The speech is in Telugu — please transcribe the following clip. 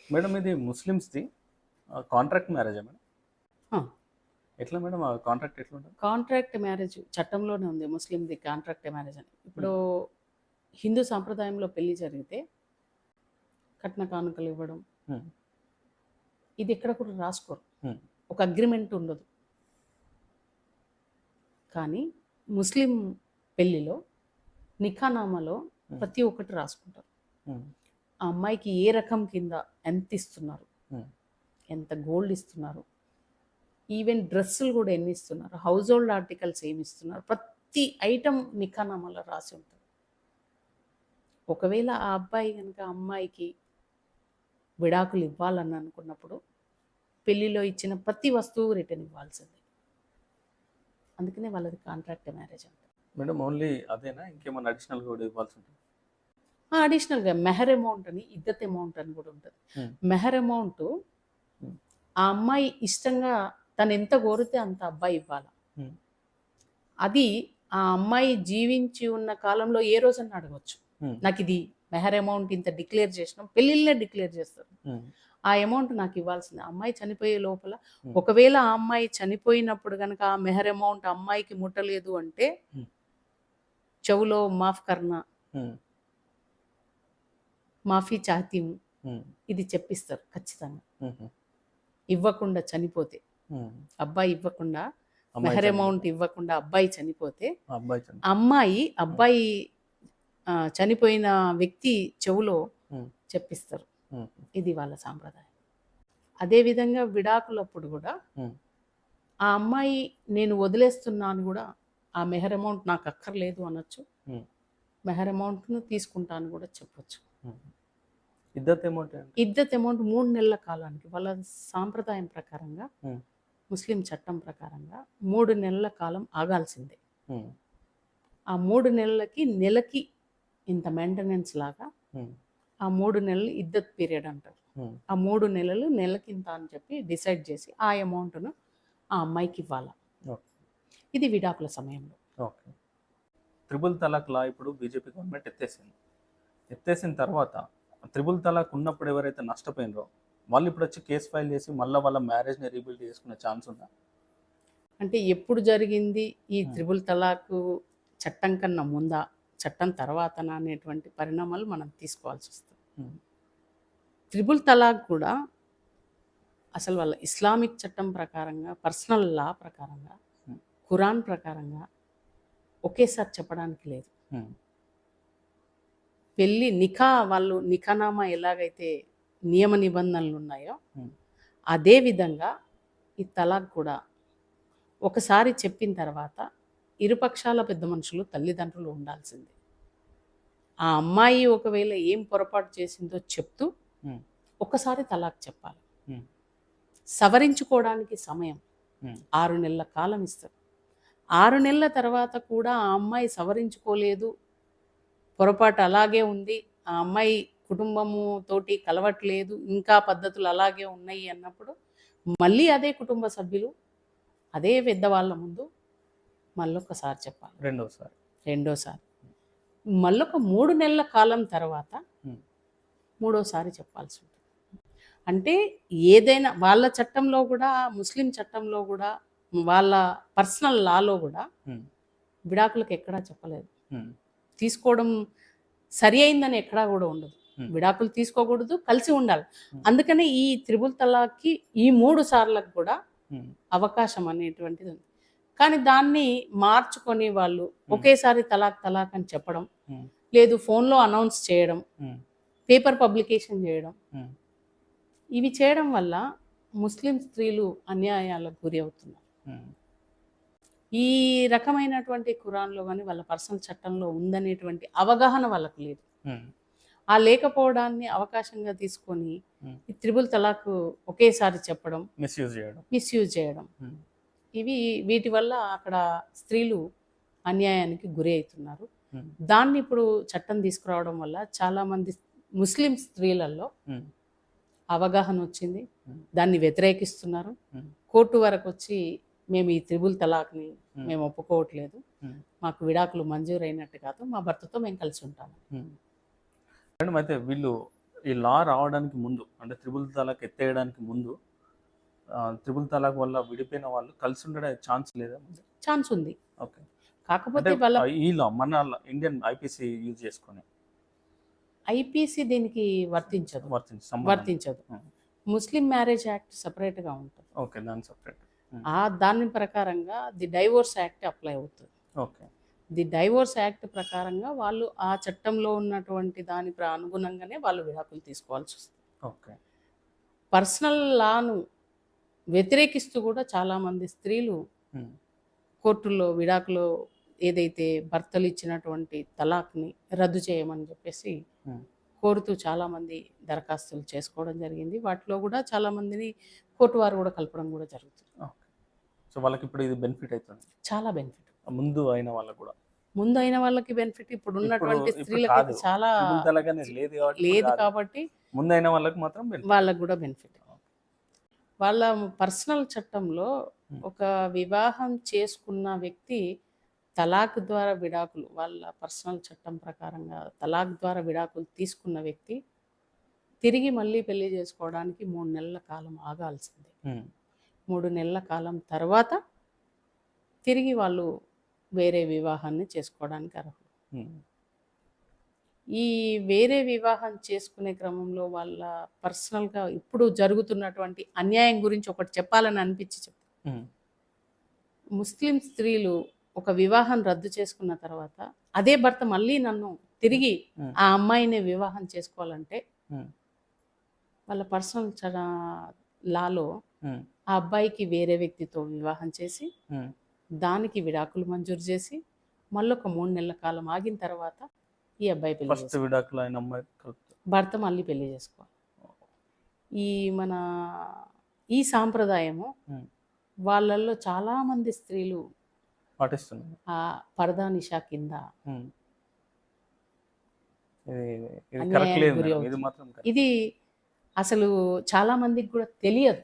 మేడం ఇది ముస్లిమ్స్ది కాంట్రాక్ట్ మ్యారేజా మేడం? ఆ! ఎట్లా మేడం ఆ కాంట్రాక్ట్ ఎట్లుంటది? కాంట్రాక్ట్ మ్యారేజ్ చట్టంలోనే ఉంది ముస్లింది కాంట్రాక్ట్ మ్యారేజ్ అని. ఇప్పుడు హ్మ్. హిందూ సాంప్రదాయంలో పెళ్లి జరిగితే కట్న కానుకలు ఇవ్వడం, హ్మ్. ఇది ఎక్కడ కూడా రాసుకోరు. హ్మ్. ఒక అగ్రిమెంట్ ఉండదు. కానీ ముస్లిం పెళ్లిలో నికానామాలో హ్మ్. ప్రతి ఒక్కటి రాసుకుంటారు. హ్మ్. ఆ అమ్మాయికి ఏ రకం కింద ఎంత ఇస్తున్నారు, హ్మ్. ఎంత గోల్డ్ ఇస్తున్నారు, ఈవెన్ డ్రెస్సులు కూడా ఎన్ని ఇస్తున్నారు, హౌస్ హోల్డ్ ఆర్టికల్స్ ఏమి ఇస్తున్నారు, ప్రతి ఐటమ్ నికానామాలో రాసి ఉంటుంది. ఒకవేళ ఆ అబ్బాయి కనుక అమ్మాయికి విడాకులు ఇవ్వాలని అనుకున్నప్పుడు పెళ్లిలో ఇచ్చిన ప్రతి వస్తువు రిటర్న్ ఇవ్వాల్సిందే. అందుకనే వాళ్ళది కాంట్రాక్ట్ మ్యారేజ్ అంటారు. మేడం ఓన్లీ అదేనా? ఇంకేమన్నా అడిషనల్‌గా కూడా ఇవ్వాల్సి ఉంటదా? అడిషనల్గా మెహర్ అమౌంట్ అని, ఇద్దత్ అమౌంట్ అని కూడా ఉంటుంది. హ్మ్. మెహర్ అమౌంట్ హ్మ్. ఆ అమ్మాయి ఇష్టంగా తను ఎంత కోరితే అంత అబ్బాయి ఇవ్వాలి. హ్మ్. అది ఆ అమ్మాయి జీవించి ఉన్న కాలంలో ఏ రోజన్నా అడగొచ్చు. హ్మ్. నాకు ఇది మెహర్ అమౌంట్ ఇంత డిక్లేర్ చేసినాం, పెళ్ళిళ్ళే డిక్లేర్ చేస్తారు. హ్మ్. ఆ అమౌంట్ నాకు ఇవ్వాల్సిందే. అమ్మాయి చనిపోయే లోపల హ్మ్. ఒకవేళ ఆ అమ్మాయి చనిపోయినప్పుడు గనక ఆ మెహర్ అమౌంట్ అమ్మాయికి ముట్టలేదు అంటే హ్మ్. చెవులో మాఫ్ కర్నా, హ్మ్. మాఫీ చాహతీ హూ హ్మ్. ఇది చెప్పిస్తారు ఖచ్చితంగా. హుహు. ఇవ్వకుండా చనిపోతే, హ్మ్. అబ్బాయి ఇవ్వకుండా అమ్మాయి మెహర్ చనిపోతే. అమౌంట్ ఇవ్వకుండా అబ్బాయి చనిపోతే, ఆ అబ్బాయి చని అమ్మాయి హ్మ్. అబ్బాయి చనిపోయిన వ్యక్తి చెవులో హ్మ్. చెప్పిస్తారు. హుహు. ఇది వాళ్ళ సాంప్రదాయం. అదే విధంగా విడాకులప్పుడు గూడా హ్మ్. ఆ అమ్మాయి నేను వదిలేస్తున్నా అని గూడా ఆ మెహర్ అమౌంట్ నాకు అక్కర్లేదు అనొచ్చు. హ్మ్. మెహర్ అమౌంట్‌ను తీసుకుంటా అని గూడా చెప్పొచ్చు. హ్మ్. ఇద్దత్ అమౌంట్ అంటే? ఇద్దత్ అమౌంట్ 3 నెలల కాలానికి వాళ్ళ సాంప్రదాయం ప్రకారంగా, హ్మ్. ముస్లిం చట్టం ప్రకారంగా 3 నెలల కాలం ఆగాల్సిందే. హ్మ్. ఆ 3 నెలలకి నెలకి ఇంత మెయింటెనెన్స్ లాగా హ్మ్. ఆ 3 నెలలు ఇద్దత్ పీరియడ్ అంటారు. హ్మ్. ఆ 3 నెలలు నెలకింత అని చెప్పి డిసైడ్ చేసి ఆ అమౌంట్‌ను ఆ అమ్మాయికి ఇవ్వాల. ఓకే. ఇది విడాకుల సమయంలో. ఓకే. త్రిబుల్ తలాక్ లా ఇప్పుడు బీజేపీ గవర్నమెంట్ ఎత్తేసింది. ఎత్తేసిన తర్వాత త్రిబుల్ తలాక్ ఉన్నప్పుడు ఎవరైతే నష్టపోయినరో వాళ్ళు ఇప్పుడొచ్చి కేస్ ఫైల్ చేసి మళ్ళా వాళ్ళ మ్యారేజ్‌ని రీబిల్డ్ చేసుకునే ఛాన్స్ ఉందా? అంటే ఎప్పుడు జరిగింది ఈ హ్మ్. త్రిబుల్ తలాకు చట్టం కన్నా ముందా? చట్టం తర్వాతనా? అనేటువంటి పరిణామాలు మనం తీసుకోవాల్సొస్తుంది. హ్మ్. త్రిబుల్ తలాక్ కూడా అసలు వాళ్ళ ఇస్లామిక్ చట్టం ప్రకారంగా, పర్సనల్ లా ప్రకారంగా, హ్మ్. ఖురాన్ ప్రకారంగా ఒకేసారి చెప్పడానికి లేదు. హ్మ్. పెళ్లి వాళ్ళు నికానామా ఎలాగైతే నియమ నిబంధనలున్నాయో, హ్మ్. అదే విధంగా ఈ తలాక్ కూడా ఒకసారి చెప్పిన తర్వాత ఇరుపక్షాల పెద్ద మనుషులు, తల్లిదండ్రులు ఉండాల్సిందే. ఆ అమ్మాయి ఒకవేళ ఏం పొరపాటు చేసిందో చెప్తూ హ్మ్. ఒక్కసారి తలాక్ చెప్పాలి. హ్మ్. సవరించుకోవడానికి సమయం హ్మ్. 6 నెలల కాలం ఇస్తారు. 6 నెలల తర్వాత కూడా ఆ అమ్మాయి సవరించుకోలేదు, పొరపాటు అలాగే ఉంది, ఆ అమ్మాయి కుటుంబము తోటి కలవట్లేదు, ఇంకా పద్ధతులు అలాగే ఉన్నాయి అన్నప్పుడు మళ్ళీ అదే కుటుంబ సభ్యులు, అదే పెద్దవాళ్ళ ముందు మళ్ళొక్కసారి చెప్పాలి. రెండోసారి. రెండోసారి. మళ్ళొక 3 నెలల కాలం తర్వాత హ్మ్. మూడోసారి చెప్పాల్సి ఉంటుంది. అంటే ఏదైనా వాళ్ళ చట్టంలో గూడా, ముస్లిం చట్టంలో గూడా, వాళ్ళ పర్సనల్ లాలో గూడా హ్మ్. విడాకులకు ఎక్కడా చెప్పలేదు. హ్మ్. తీసుకోవడం సరి అయిందని ఎక్కడా గూడా ఉండదు. హ్మ్. విడాకులు తీసుకోకూడదు, కలిసి ఉండాలి. హ్మ్. అందుకనే ఈ త్రిబుల్ తలాక్‌కి ఈ 3 సార్లకు కూడా హ్మ్. అవకాశం అనేటువంటిది ఉంది. కానీ దాన్ని మార్చుకొని వాళ్ళు హ్మ్. ఒకేసారి తలాక్ తలాక్ అని చెప్పడం, హ్మ్. లేదు ఫోన్‌లో అనౌన్స్ చేయడం, హ్మ్. పేపర్ పబ్లికేషన్ చేయడం, హ్మ్. ఇవి చేయడం వల్ల ముస్లిం స్త్రీలు అన్యాయాలకు గురి అవుతున్నారు. హ్మ్. ఈ రకమైనటువంటి ఖురాన్‌లో గాని, వాళ్ళ పర్సనల్ చట్టంలో ఉందనేటువంటి అవగాహన వాళ్ళకు లేదు. హ్మ్. ఆ లేకపోవడాన్ని అవకాశంగా తీసుకొని హ్మ్. ఈ త్రిబుల్ తలాక్ ఒకేసారి చెప్పడం, మిస్‌యూజ్ చేయడం. మిస్‌యూజ్ చేయడం. హ్మ్. ఇవి వీటి వల్ల అక్కడ స్త్రీలు అన్యాయానికి గురి అవుతున్నారు. హ్మ్. దాన్ని ఇప్పుడు చట్టం తీసుకురావడం వల్ల చాలామంది ముస్లిం స్త్రీలలో హ్మ్. అవగాహన వచ్చింది. హ్మ్. దాన్ని వ్యతిరేకిస్తున్నారు. హ్మ్. కోర్టు వరకొచ్చి మేము ఈ త్రిబుల్ తలాక్‌ని హ్మ్. మేము ఒప్పుకోవట్లేదు. హ్మ్. మాకు విడాకులు మంజూరైనట్టు కాదు. మా భర్తతో మేము కలిసి ఉంటాము. హ్మ్. మేడం అయితే వీళ్ళు ఈ లా రావడానికి ముందు అంటే త్రిబుల్ తలాక్ ఎత్తేయడానికి ముందు త్రిబుల్ తలాక్ వల్ల విడిపోయిన వాళ్ళు కలిసి ఉండే ఛాన్స్ లేదా? ఛాన్స్ ఉంది. ఓకే. కాకపోతే అంటే వాళ్ళ ఈ లా మన ఇండియన్ ఐపీసీ యూజ్ చేసుకొని ఐపీసీ దీనికి వర్తించదు. సంబంధం. వర్తించదు. ముస్లిం మ్యారేజ్ యాక్ట్ సెపరేట్‌గా ఉంటుంది. ఓకే. దాని సెపరేట్. దాని ప్రకారంగా ది డైవోర్స్ యాక్ట్ అప్లై అవుతుంది. ఓకే. ది డైవోర్స్ యాక్ట్ ప్రకారంగా వాళ్ళు ఆ చట్టంలో ఉన్నటువంటి దాని అనుగుణంగానే వాళ్ళు విడాకులు తీసుకోవాల్సి వస్తుంది. ఓకే. పర్సనల్ లాను వ్యతిరేకిస్తూ కూడా చాలామంది స్త్రీలు కోర్టుల్లో విడాకులు ఏదైతే భర్తలు ఇచ్చినటువంటి తలాక్ని రద్దు చేయమని చెప్పేసి కోరుతూ చాలామంది దరఖాస్తులు చేసుకోవడం జరిగింది. వాటిలో కూడా చాలామందిని కోర్టు వారు కూడా కలపడం కూడా జరుగుతుంది. ఓకే. సో వాళ్ళకి ఇప్పుడు ఇది బెనిఫిట్ అవుతుంది. చాలా బెనిఫిట్. ముందు అయిన వాళ్ళకు కూడా. ముందు అయిన వాళ్ళకి బెనిఫిట్, ఇప్పుడు ఉన్నటువంటి స్త్రీలకి కాదు. చాలా త్రిబుల్ తలాక్ అనేది లేదు కాబట్టి ముందు అయిన వాళ్ళకి మాత్రం బెనిఫిట్. వాళ్ళకు కూడా బెనిఫిట్. వాళ్ళ పర్సనల్ చట్టంలో ఒక వివాహం చేసుకున్న వ్యక్తి తలాక్ ద్వారా విడాకులు, వాళ్ళ పర్సనల్ చట్టం ప్రకారంగా తలాక్ ద్వారా విడాకులు తీసుకున్న వ్యక్తి తిరిగి మళ్ళీ పెళ్లి చేసుకోవడానికి 3 నెలల కాలం ఆగాల్సిందే. 3 నెలల కాలం తర్వాత తిరిగి వాళ్ళు వేరే వివాహాన్ని చేసుకోవడానికి అర్హులు. ఈ వేరే వివాహం చేసుకునే క్రమంలో వాళ్ళ పర్సనల్గా ఇప్పుడు జరుగుతున్నటువంటి అన్యాయం గురించి ఒకటి చెప్పాలని అనిపించి చెప్తాను. ముస్లిం స్త్రీలు ఒక వివాహం రద్దు చేసుకున్న తర్వాత అదే భర్త మళ్ళీ నన్ను తిరిగి ఆ అమ్మాయిని వివాహం చేసుకోవాలంటే వాళ్ళ పర్సనల్ లాలో ఆ అబ్బాయికి వేరే వ్యక్తితో వివాహం చేసి దానికి విడాకులు మంజూరు చేసి మళ్ళీ ఒక 3 నెలల కాలం ఆగిన తర్వాత ఈ అబ్బాయి భర్త మళ్ళీ పెళ్లి చేసుకోవాలి. ఈ సాంప్రదాయము వాళ్ళల్లో చాలా మంది స్త్రీలు పాటిస్తున్నారు. ఆ పరదా నిషా కింద ఇది అసలు చాలా మందికి కూడా తెలియదు.